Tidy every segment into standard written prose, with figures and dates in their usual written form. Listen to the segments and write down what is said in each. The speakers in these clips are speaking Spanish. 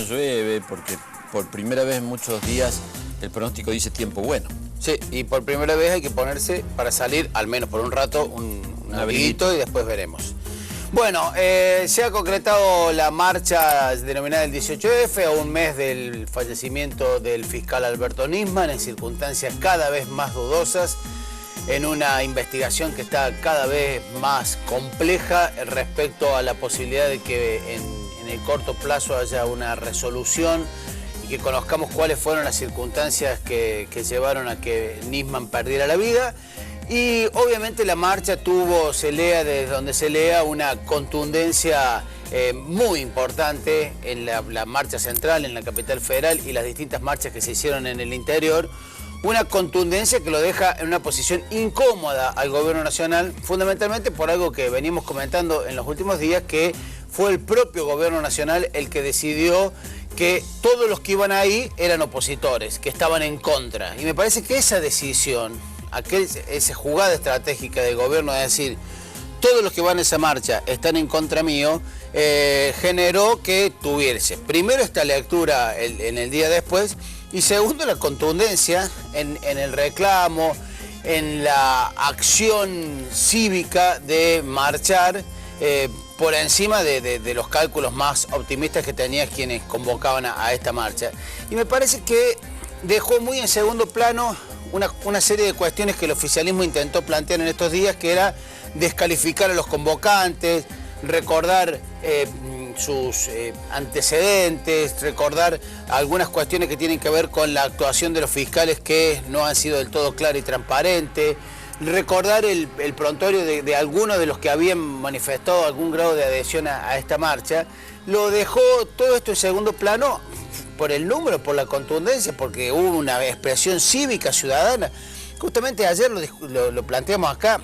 llueve, porque por primera vez en muchos días el pronóstico dice tiempo bueno. Sí, y por primera vez hay que ponerse para salir, al menos por un rato, un abriguito y después veremos. Bueno, se ha concretado la marcha denominada el 18F, a un mes del fallecimiento del fiscal Alberto Nisman, en circunstancias cada vez más dudosas, en una investigación que está cada vez más compleja respecto a la posibilidad de que en el corto plazo haya una resolución y que conozcamos cuáles fueron las circunstancias que llevaron a que Nisman perdiera la vida. Y obviamente la marcha tuvo, se lea desde donde se lea, una contundencia muy importante en la marcha central, en la capital federal y las distintas marchas que se hicieron en el interior. Una contundencia que lo deja en una posición incómoda al gobierno nacional, fundamentalmente por algo que venimos comentando en los últimos días, que fue el propio gobierno nacional el que decidió que todos los que iban ahí eran opositores, que estaban en contra. Y me parece que esa decisión, esa jugada estratégica del gobierno de decir todos los que van a esa marcha están en contra mío, generó que tuviese primero esta lectura en el día después y segundo la contundencia en el reclamo, en la acción cívica de marchar por encima de los cálculos más optimistas que tenían quienes convocaban a esta marcha. Y me parece que dejó muy en segundo plano una serie de cuestiones que el oficialismo intentó plantear en estos días, que era descalificar a los convocantes, recordar sus antecedentes, recordar algunas cuestiones que tienen que ver con la actuación de los fiscales que no han sido del todo clara y transparente, recordar el prontuario de algunos de los que habían manifestado algún grado de adhesión a esta marcha. Lo dejó todo esto en segundo plano por el número, por la contundencia, porque hubo una expresión cívica ciudadana. Justamente ayer lo planteamos acá,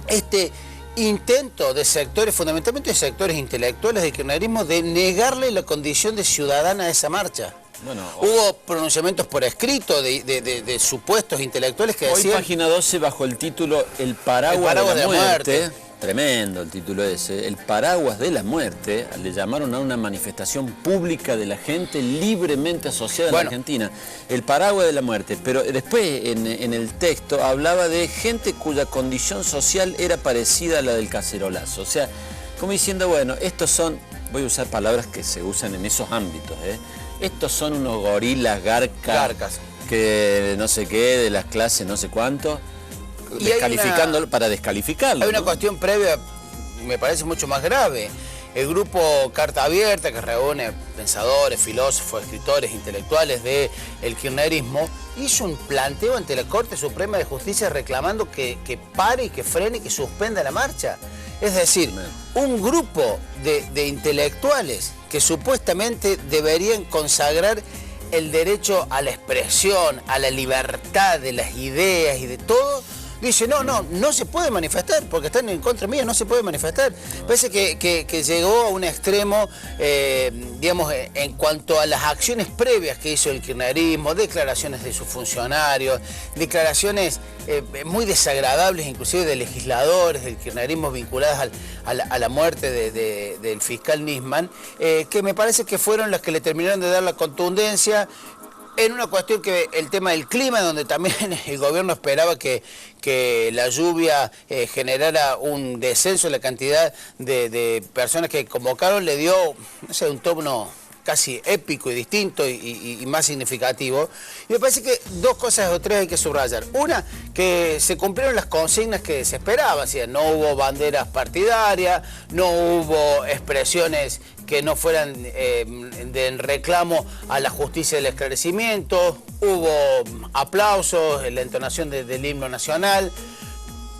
este intento de sectores, fundamentalmente de sectores intelectuales del kirchnerismo, de negarle la condición de ciudadana a esa marcha. Bueno, hubo pronunciamientos por escrito de supuestos intelectuales que decían... Hoy Página 12 bajo el título El paraguas de la muerte. Tremendo el título ese. El paraguas de la muerte, le llamaron a una manifestación pública de la gente libremente asociada en la Argentina. El paraguas de la muerte. Pero después en el texto hablaba de gente cuya condición social era parecida a la del cacerolazo. O sea, como diciendo, bueno, estos son, voy a usar palabras que se usan en esos ámbitos, estos son unos gorilas, garcas, que no sé qué, de las clases no sé cuánto. Descalificándolo para descalificarlo. Hay una cuestión previa, me parece mucho más grave. El grupo Carta Abierta, que reúne pensadores, filósofos, escritores, intelectuales del kirchnerismo, hizo un planteo ante la Corte Suprema de Justicia reclamando que pare y que frene y que suspenda la marcha. Es decir, un grupo de intelectuales que supuestamente deberían consagrar el derecho a la expresión, a la libertad de las ideas y de todo, dice, no se puede manifestar, porque están en contra mía, no se puede manifestar. Parece que llegó a un extremo, digamos, en cuanto a las acciones previas que hizo el kirchnerismo, declaraciones de sus funcionarios, declaraciones muy desagradables, inclusive de legisladores del kirchnerismo vinculadas a la muerte del fiscal Nisman, que me parece que fueron las que le terminaron de dar la contundencia, en una cuestión que el tema del clima, donde también el gobierno esperaba que la lluvia generara un descenso en la cantidad de personas que convocaron, le dio, no sé, un tono casi épico y distinto y más significativo. Y me parece que dos cosas o tres hay que subrayar. Una, que se cumplieron las consignas que se esperaba, ¿sí? No hubo banderas partidarias, no hubo expresiones que no fueran de reclamo a la justicia del esclarecimiento, hubo aplausos, la entonación del himno nacional.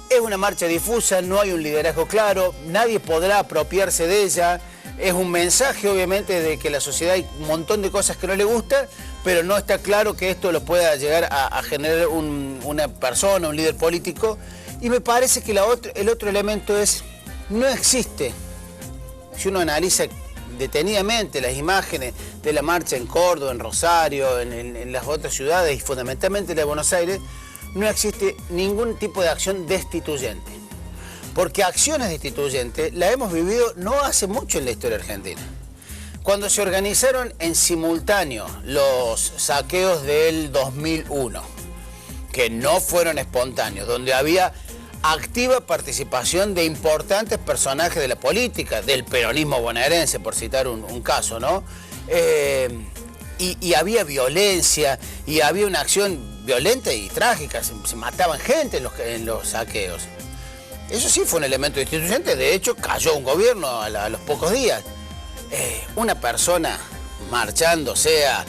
Es una marcha difusa, no hay un liderazgo claro, nadie podrá apropiarse de ella. Es un mensaje, obviamente, de que la sociedad hay un montón de cosas que no le gustan, pero no está claro que esto lo pueda llegar a generar una persona, un líder político. Y me parece que el otro elemento es, no existe, si uno analiza detenidamente las imágenes de la marcha en Córdoba, en Rosario, en las otras ciudades y fundamentalmente la de Buenos Aires, no existe ningún tipo de acción destituyente. Porque acciones destituyentes las hemos vivido no hace mucho en la historia argentina. Cuando se organizaron en simultáneo los saqueos del 2001, que no fueron espontáneos, donde había activa participación de importantes personajes de la política, del peronismo bonaerense, por citar un caso, ¿no? Y había violencia, y había una acción violenta y trágica, se mataban gente en los saqueos. Eso sí fue un elemento institucional, de hecho cayó un gobierno a los pocos días. Una persona marchando, sea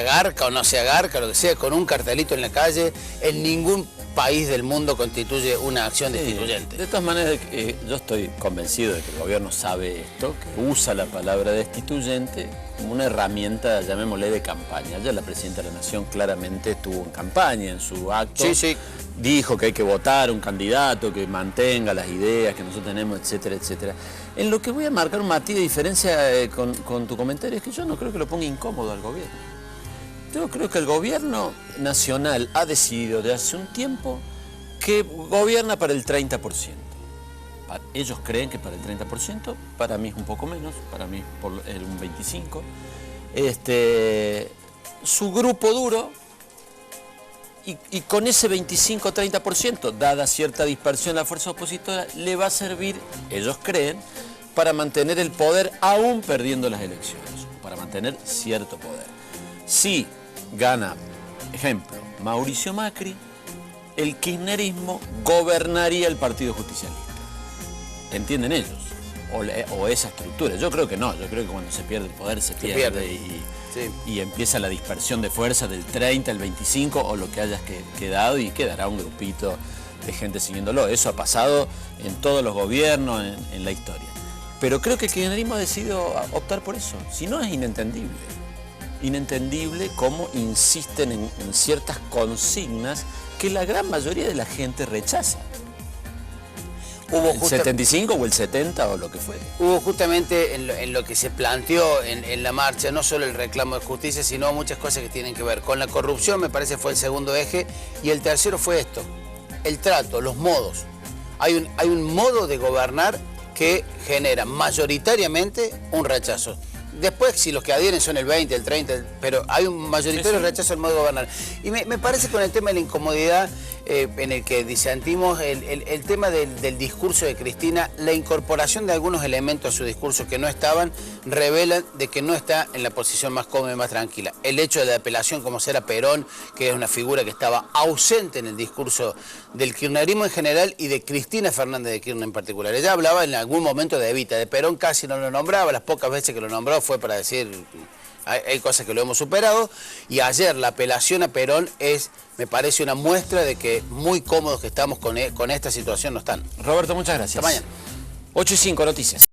garca o no sea garca, lo que sea, con un cartelito en la calle, en ningún país del mundo constituye una acción destituyente. De todas maneras, yo estoy convencido de que el gobierno sabe esto, que usa la palabra destituyente como una herramienta, llamémosle, de campaña. Ya la Presidenta de la Nación claramente estuvo en campaña, en su acto. Sí. Dijo que hay que votar un candidato que mantenga las ideas que nosotros tenemos, etcétera, etcétera. En lo que voy a marcar un matiz de diferencia con tu comentario es que yo no creo que lo ponga incómodo al gobierno. Yo creo que el gobierno nacional ha decidido de hace un tiempo que gobierna para el 30%. Ellos creen que para el 30%, para mí es un poco menos, para mí es un 25%. Su grupo duro, y con ese 25-30%, dada cierta dispersión en la fuerza opositora, le va a servir, ellos creen, para mantener el poder aún perdiendo las elecciones, para mantener cierto poder. Si gana, ejemplo, Mauricio Macri, el kirchnerismo gobernaría el Partido Justicialista. ¿Entienden ellos? O esa estructura. Yo creo que no, yo creo que cuando se pierde el poder se pierde. Y empieza la dispersión de fuerza del 30 al 25 o lo que hayas quedado, y quedará un grupito de gente siguiéndolo. Eso ha pasado en todos los gobiernos, en la historia. Pero creo que el kirchnerismo ha decidido optar por eso. Si no, es inentendible. Inentendible cómo insisten en ciertas consignas que la gran mayoría de la gente rechaza. El 75 o el 70 o lo que fuere. Hubo justamente en lo que se planteó en la marcha, no solo el reclamo de justicia, sino muchas cosas que tienen que ver con la corrupción, me parece fue el segundo eje, y el tercero fue esto, el trato, los modos. Hay un modo de gobernar que genera mayoritariamente un rechazo. Después, si los que adhieren son el 20, el 30, pero hay un mayoritario rechazo al modo de gobernar. Y me parece con el tema de la incomodidad, en el que disentimos, el tema del discurso de Cristina, la incorporación de algunos elementos a su discurso que no estaban, revelan de que no está en la posición más cómoda y más tranquila. El hecho de la apelación como ser a Perón, que es una figura que estaba ausente en el discurso del kirchnerismo en general y de Cristina Fernández de Kirchner en particular. Ella hablaba en algún momento de Evita, de Perón casi no lo nombraba, las pocas veces que lo nombró fue para decir, hay cosas que lo hemos superado, y ayer la apelación a Perón me parece una muestra de que muy cómodos que estamos con esta situación no están. Roberto, muchas gracias. Hasta mañana. 8:05, noticias.